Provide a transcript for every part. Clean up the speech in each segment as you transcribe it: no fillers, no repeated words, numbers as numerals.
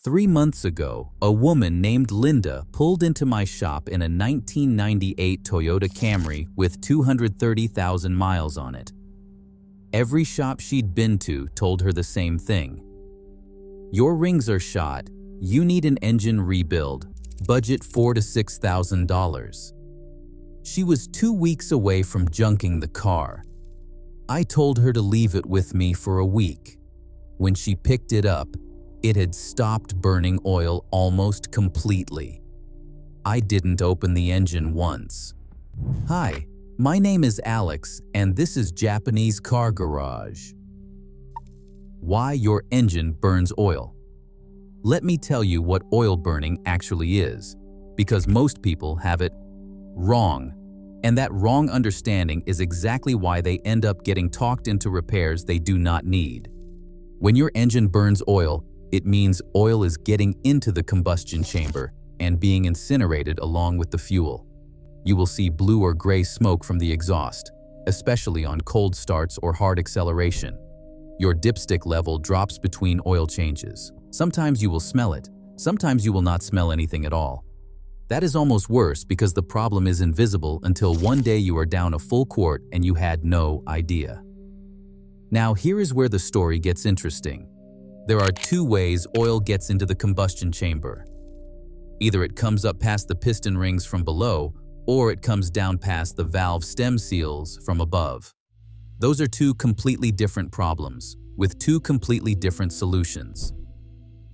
3 months ago, a woman named Linda pulled into my shop in a 1998 Toyota Camry with 230,000 miles on it. Every shop she'd been to told her the same thing. Your rings are shot, you need an engine rebuild, budget $4,000 to $6,000. She was 2 weeks away from junking the car. I told her to leave it with me for a week. When she picked it up, it had stopped burning oil almost completely. I didn't open the engine once. Hi, my name is Alex, and this is Japanese Car Garage. Why your engine burns oil. Let me tell you what oil burning actually is, because most people have it wrong. And that wrong understanding is exactly why they end up getting talked into repairs they do not need. When your engine burns oil, it means oil is getting into the combustion chamber and being incinerated along with the fuel. You will see blue or gray smoke from the exhaust, especially on cold starts or hard acceleration. Your dipstick level drops between oil changes. Sometimes you will smell it, sometimes you will not smell anything at all. That is almost worse because the problem is invisible until one day you are down a full quart and you had no idea. Now here is where the story gets interesting. There are two ways oil gets into the combustion chamber. Either it comes up past the piston rings from below, or it comes down past the valve stem seals from above. Those are two completely different problems, with two completely different solutions.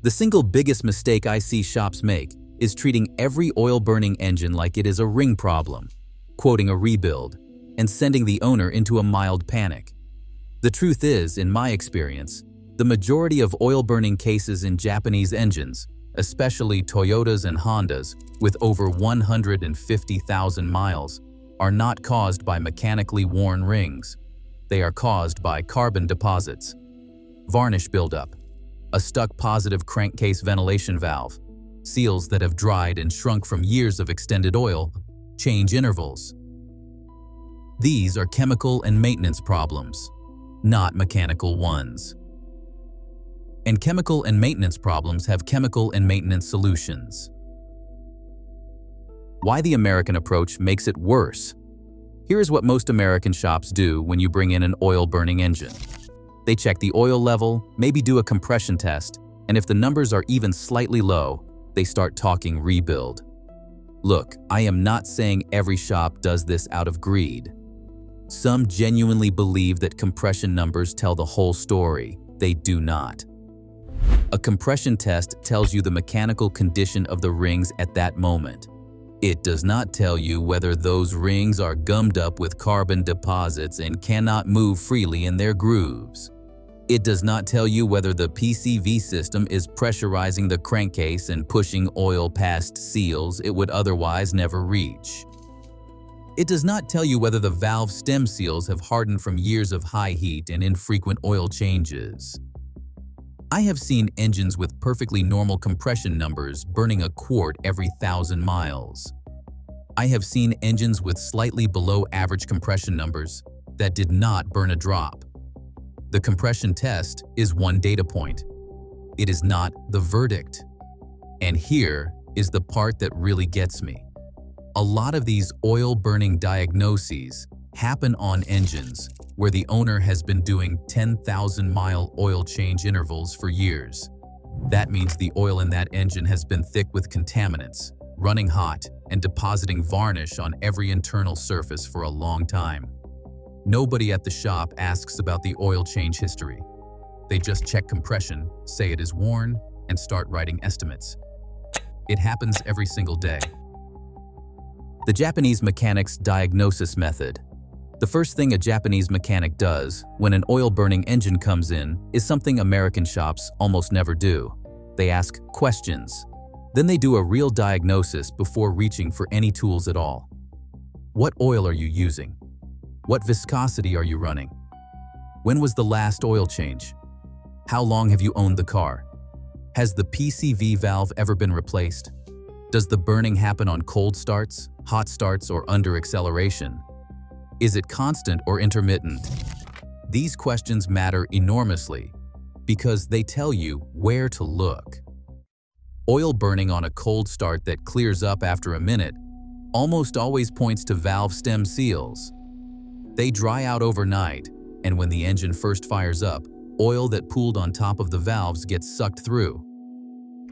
The single biggest mistake I see shops make is treating every oil-burning engine like it is a ring problem, quoting a rebuild, and sending the owner into a mild panic. The truth is, in my experience, the majority of oil-burning cases in Japanese engines, especially Toyotas and Hondas with over 150,000 miles, are not caused by mechanically worn rings. They are caused by carbon deposits, varnish buildup, a stuck positive crankcase ventilation valve, seals that have dried and shrunk from years of extended oil change intervals. These are chemical and maintenance problems, not mechanical ones. And chemical and maintenance problems have chemical and maintenance solutions. Why the American approach makes it worse. Here is what most American shops do when you bring in an oil-burning engine. They check the oil level, maybe do a compression test, and if the numbers are even slightly low, they start talking rebuild. Look, I am not saying every shop does this out of greed. Some genuinely believe that compression numbers tell the whole story. They do not. A compression test tells you the mechanical condition of the rings at that moment. It does not tell you whether those rings are gummed up with carbon deposits and cannot move freely in their grooves. It does not tell you whether the PCV system is pressurizing the crankcase and pushing oil past seals it would otherwise never reach. It does not tell you whether the valve stem seals have hardened from years of high heat and infrequent oil changes. I have seen engines with perfectly normal compression numbers burning a quart every 1,000 miles. I have seen engines with slightly below average compression numbers that did not burn a drop. The compression test is one data point. It is not the verdict. And here is the part that really gets me. A lot of these oil-burning diagnoses happen on engines where the owner has been doing 10,000-mile oil change intervals for years. That means the oil in that engine has been thick with contaminants, running hot, and depositing varnish on every internal surface for a long time. Nobody at the shop asks about the oil change history. They just check compression, say it is worn, and start writing estimates. It happens every single day. The Japanese mechanic's diagnosis method. The first thing a Japanese mechanic does when an oil-burning engine comes in is something American shops almost never do. They ask questions. Then they do a real diagnosis before reaching for any tools at all. What oil are you using? What viscosity are you running? When was the last oil change? How long have you owned the car? Has the PCV valve ever been replaced? Does the burning happen on cold starts, hot starts, or under acceleration? Is it constant or intermittent? These questions matter enormously because they tell you where to look. Oil burning on a cold start that clears up after a minute almost always points to valve stem seals. They dry out overnight, and when the engine first fires up, oil that pooled on top of the valves gets sucked through.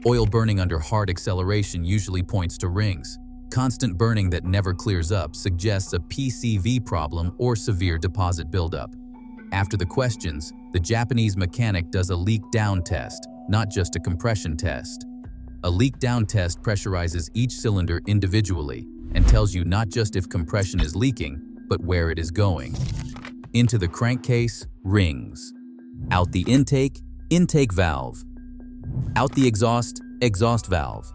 Oil burning under hard acceleration usually points to rings. Constant burning that never clears up suggests a PCV problem or severe deposit buildup. After the questions, the Japanese mechanic does a leak down test, not just a compression test. A leak down test pressurizes each cylinder individually and tells you not just if compression is leaking, but where it is going. Into the crankcase, rings. Out the intake, intake valve. Out the exhaust, exhaust valve.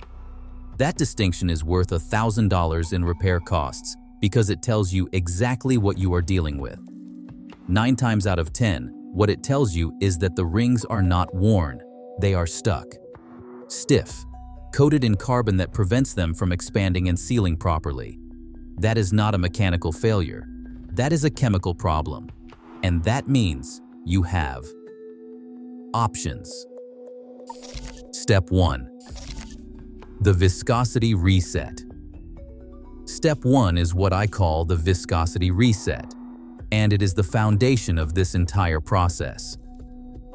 That distinction is worth $1,000 in repair costs because it tells you exactly what you are dealing with. 9 times out of 10, what it tells you is that the rings are not worn, they are stuck. Stiff, coated in carbon that prevents them from expanding and sealing properly. That is not a mechanical failure. That is a chemical problem. And that means you have options. Step 1. The viscosity reset. Step 1 is what I call the viscosity reset, and it is the foundation of this entire process.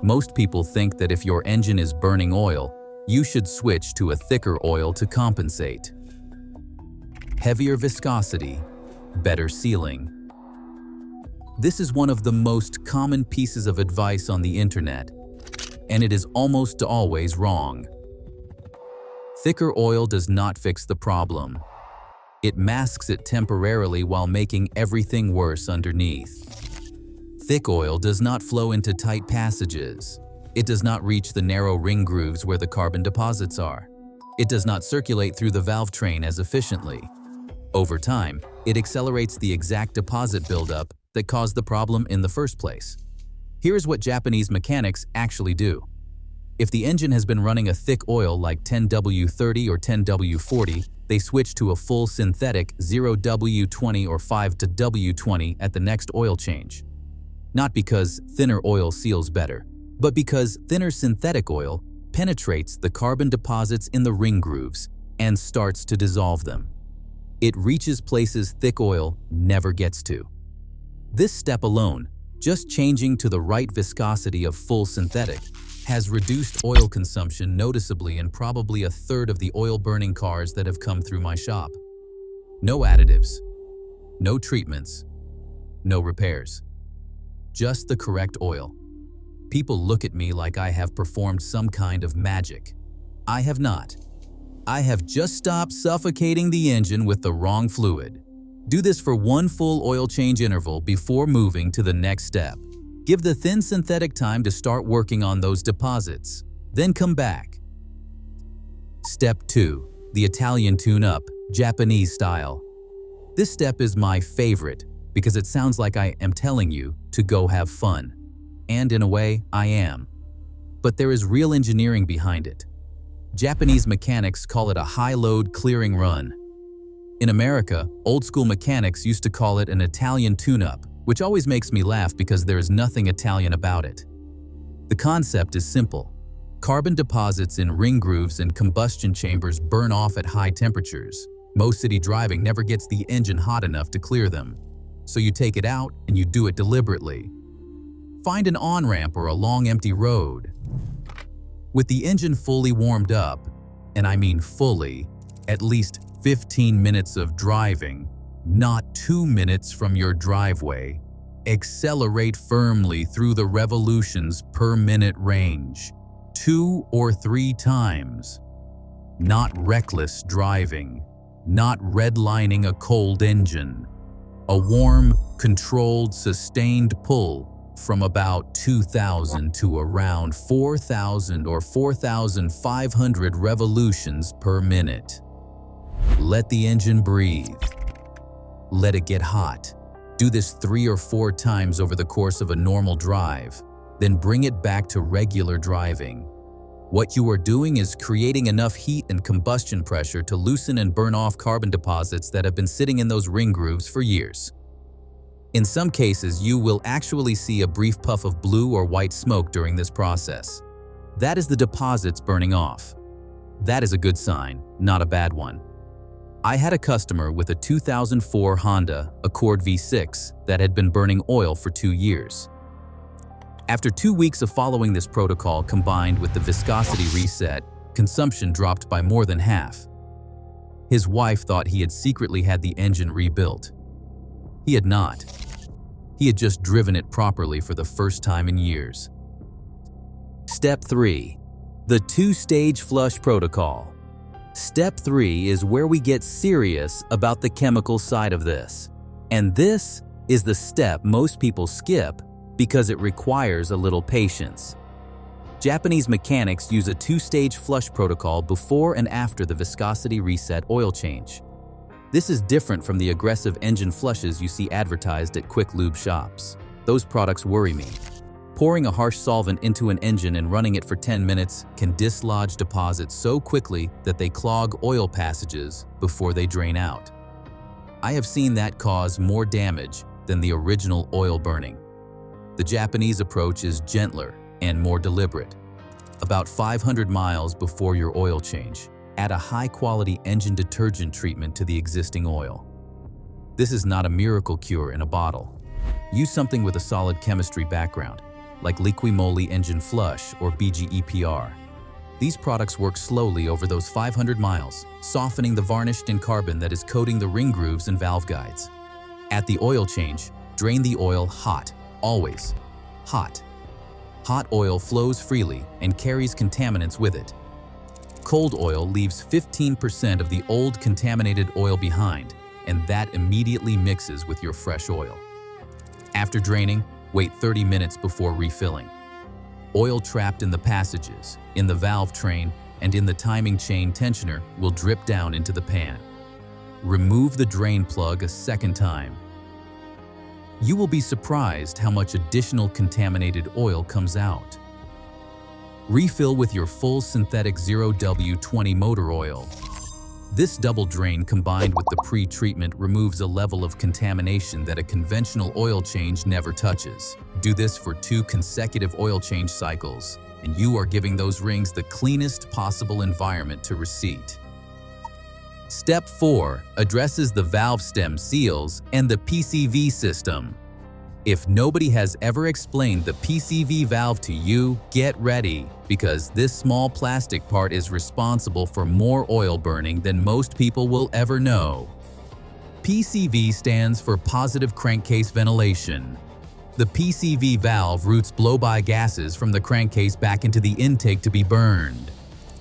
Most people think that if your engine is burning oil, you should switch to a thicker oil to compensate. Heavier viscosity, better sealing. This is one of the most common pieces of advice on the internet, and it is almost always wrong. Thicker oil does not fix the problem. It masks it temporarily while making everything worse underneath. Thick oil does not flow into tight passages. It does not reach the narrow ring grooves where the carbon deposits are. It does not circulate through the valve train as efficiently. Over time, it accelerates the exact deposit buildup that caused the problem in the first place. Here's what Japanese mechanics actually do. If the engine has been running a thick oil like 10W30 or 10W40, they switch to a full synthetic 0W20 or 5W20 at the next oil change. Not because thinner oil seals better, but because thinner synthetic oil penetrates the carbon deposits in the ring grooves and starts to dissolve them. It reaches places thick oil never gets to. This step alone, just changing to the right viscosity of full synthetic, has reduced oil consumption noticeably in probably a third of the oil-burning cars that have come through my shop. No additives, no treatments, no repairs. Just the correct oil. People look at me like I have performed some kind of magic. I have not. I have just stopped suffocating the engine with the wrong fluid. Do this for one full oil change interval before moving to the next step. Give the thin synthetic time to start working on those deposits, then come back. Step 2. The Italian tune-up, Japanese style. This step is my favorite because it sounds like I am telling you to go have fun. And in a way, I am. But there is real engineering behind it. Japanese mechanics call it a high-load clearing run. In America, old-school mechanics used to call it an Italian tune-up, which always makes me laugh because there is nothing Italian about it. The concept is simple. Carbon deposits in ring grooves and combustion chambers burn off at high temperatures. Most city driving never gets the engine hot enough to clear them. So you take it out and you do it deliberately. Find an on-ramp or a long empty road. With the engine fully warmed up, and I mean fully, at least 15 minutes of driving, not 2 minutes from your driveway, accelerate firmly through the revolutions per minute range, 2 or 3 times. Not reckless driving, not redlining a cold engine. A warm, controlled, sustained pull from about 2,000 to around 4,000 or 4,500 revolutions per minute. Let the engine breathe. Let it get hot. Do this 3 or 4 times over the course of a normal drive, then bring it back to regular driving. What you are doing is creating enough heat and combustion pressure to loosen and burn off carbon deposits that have been sitting in those ring grooves for years. In some cases, you will actually see a brief puff of blue or white smoke during this process. That is the deposits burning off. That is a good sign, not a bad one. I had a customer with a 2004 Honda Accord V6 that had been burning oil for 2 years. After 2 weeks of following this protocol combined with the viscosity reset, consumption dropped by more than half. His wife thought he had secretly had the engine rebuilt. He had not. He had just driven it properly for the first time in years. Step 3. The two-stage flush protocol. Step 3 is where we get serious about the chemical side of this. And this is the step most people skip because it requires a little patience. Japanese mechanics use a two-stage flush protocol before and after the viscosity reset oil change. This is different from the aggressive engine flushes you see advertised at quick lube shops. Those products worry me. Pouring a harsh solvent into an engine and running it for 10 minutes can dislodge deposits so quickly that they clog oil passages before they drain out. I have seen that cause more damage than the original oil burning. The Japanese approach is gentler and more deliberate. About 500 miles before your oil change, add a high-quality engine detergent treatment to the existing oil. This is not a miracle cure in a bottle. Use something with a solid chemistry background, like Liqui-Moly Engine Flush or BGEPR. These products work slowly over those 500 miles, softening the varnished in carbon that is coating the ring grooves and valve guides. At the oil change, drain the oil hot, always hot. Hot oil flows freely and carries contaminants with it. Cold oil leaves 15% of the old contaminated oil behind, and that immediately mixes with your fresh oil. After draining, wait 30 minutes before refilling. Oil trapped in the passages, in the valve train, and in the timing chain tensioner will drip down into the pan. Remove the drain plug a second time. You will be surprised how much additional contaminated oil comes out. Refill with your full synthetic 0W20 motor oil. This double drain combined with the pre-treatment removes a level of contamination that a conventional oil change never touches. Do this for 2 consecutive oil change cycles, and you are giving those rings the cleanest possible environment to reseat. Step 4 addresses the valve stem seals and the PCV system. If nobody has ever explained the PCV valve to you, get ready, because this small plastic part is responsible for more oil burning than most people will ever know. PCV stands for positive crankcase ventilation. The PCV valve routes blow-by gases from the crankcase back into the intake to be burned.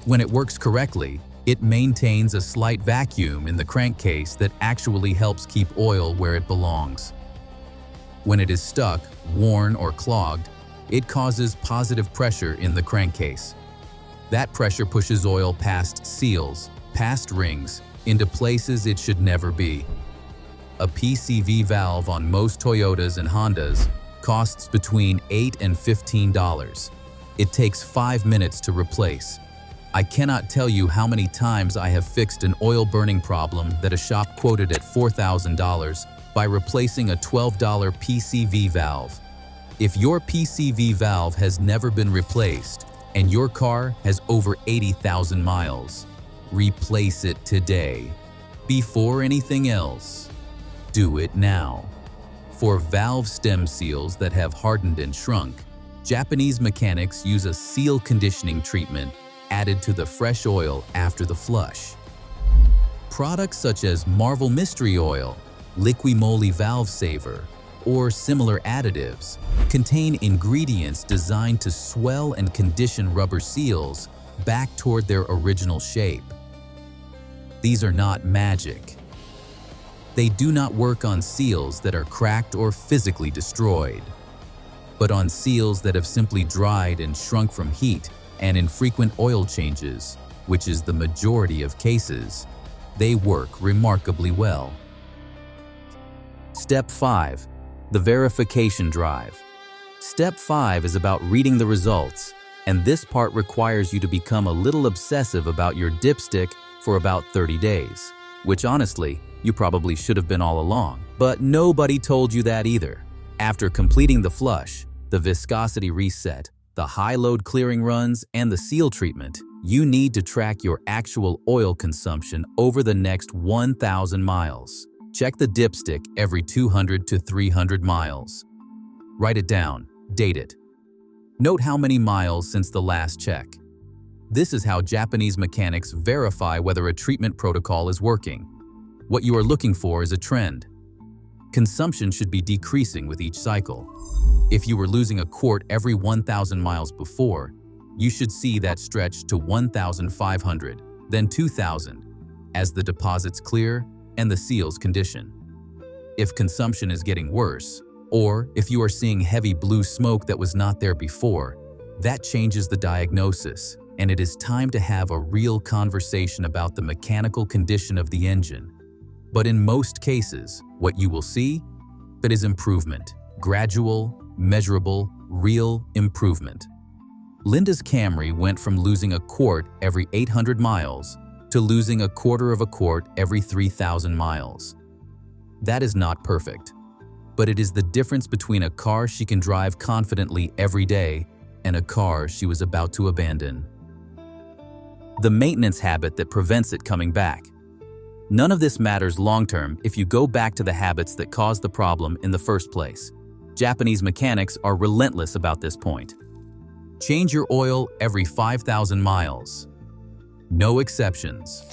When it works correctly, it maintains a slight vacuum in the crankcase that actually helps keep oil where it belongs. When it is stuck, worn, or clogged, it causes positive pressure in the crankcase. That pressure pushes oil past seals, past rings, into places it should never be. A PCV valve on most Toyotas and Hondas costs between $8 and $15. It takes 5 minutes to replace. I cannot tell you how many times I have fixed an oil burning problem that a shop quoted at $4,000 by replacing a $12 PCV valve. If your PCV valve has never been replaced and your car has over 80,000 miles, replace it today. Before anything else, do it now. For valve stem seals that have hardened and shrunk, Japanese mechanics use a seal conditioning treatment added to the fresh oil after the flush. Products such as Marvel Mystery Oil, Liqui-Moly Valve Saver, or similar additives contain ingredients designed to swell and condition rubber seals back toward their original shape. These are not magic. They do not work on seals that are cracked or physically destroyed, but on seals that have simply dried and shrunk from heat and infrequent oil changes, which is the majority of cases. They work remarkably well. Step 5. The verification drive. Step 5 is about reading the results, and this part requires you to become a little obsessive about your dipstick for about 30 days, which honestly, you probably should have been all along, but nobody told you that either. After completing the flush, the viscosity reset, the high-load clearing runs, and the seal treatment, You need to track your actual oil consumption over the next 1,000 miles. Check the dipstick every 200 to 300 miles. Write it down, date it. Note how many miles since the last check. This is how Japanese mechanics verify whether a treatment protocol is working. What you are looking for is a trend. Consumption should be decreasing with each cycle. If you were losing a quart every 1,000 miles before, you should see that stretch to 1,500, then 2,000, as the deposits clear and the seals condition. If consumption is getting worse, or if you are seeing heavy blue smoke that was not there before, that changes the diagnosis, and it is time to have a real conversation about the mechanical condition of the engine. But in most cases, what you will see is improvement. Gradual, measurable, real improvement. Linda's Camry went from losing a quart every 800 miles to losing a quarter of a quart every 3,000 miles. That is not perfect, but it is the difference between a car she can drive confidently every day and a car she was about to abandon. The maintenance habit that prevents it coming back. None of this matters long-term if you go back to the habits that caused the problem in the first place. Japanese mechanics are relentless about this point. Change your oil every 5,000 miles. No exceptions.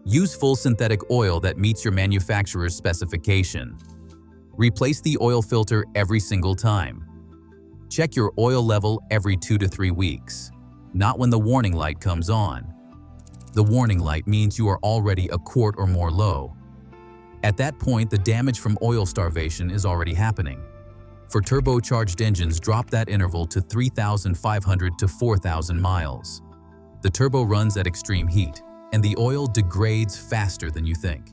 Use full synthetic oil that meets your manufacturer's specification. Replace the oil filter every single time. Check your oil level every 2 to 3 weeks, not when the warning light comes on. The warning light means you are already a quart or more low. At that point, the damage from oil starvation is already happening. For turbocharged engines, drop that interval to 3,500 to 4,000 miles. The turbo runs at extreme heat, and the oil degrades faster than you think.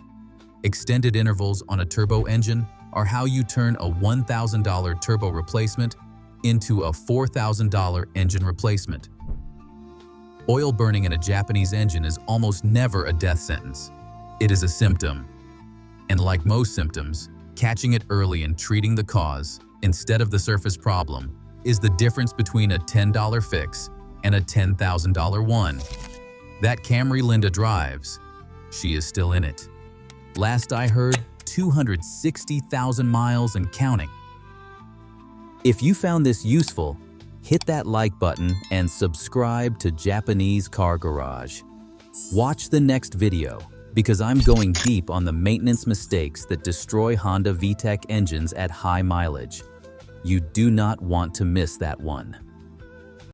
Extended intervals on a turbo engine are how you turn a $1,000 turbo replacement into a $4,000 engine replacement. Oil burning in a Japanese engine is almost never a death sentence. It is a symptom. And like most symptoms, catching it early and treating the cause instead of the surface problem is the difference between a $10 fix and a $10,000 one. That Camry Linda drives, she is still in it. Last I heard, 260,000 miles and counting. If you found this useful, hit that like button and subscribe to Japanese Car Garage. Watch the next video, because I'm going deep on the maintenance mistakes that destroy Honda VTEC engines at high mileage. You do not want to miss that one.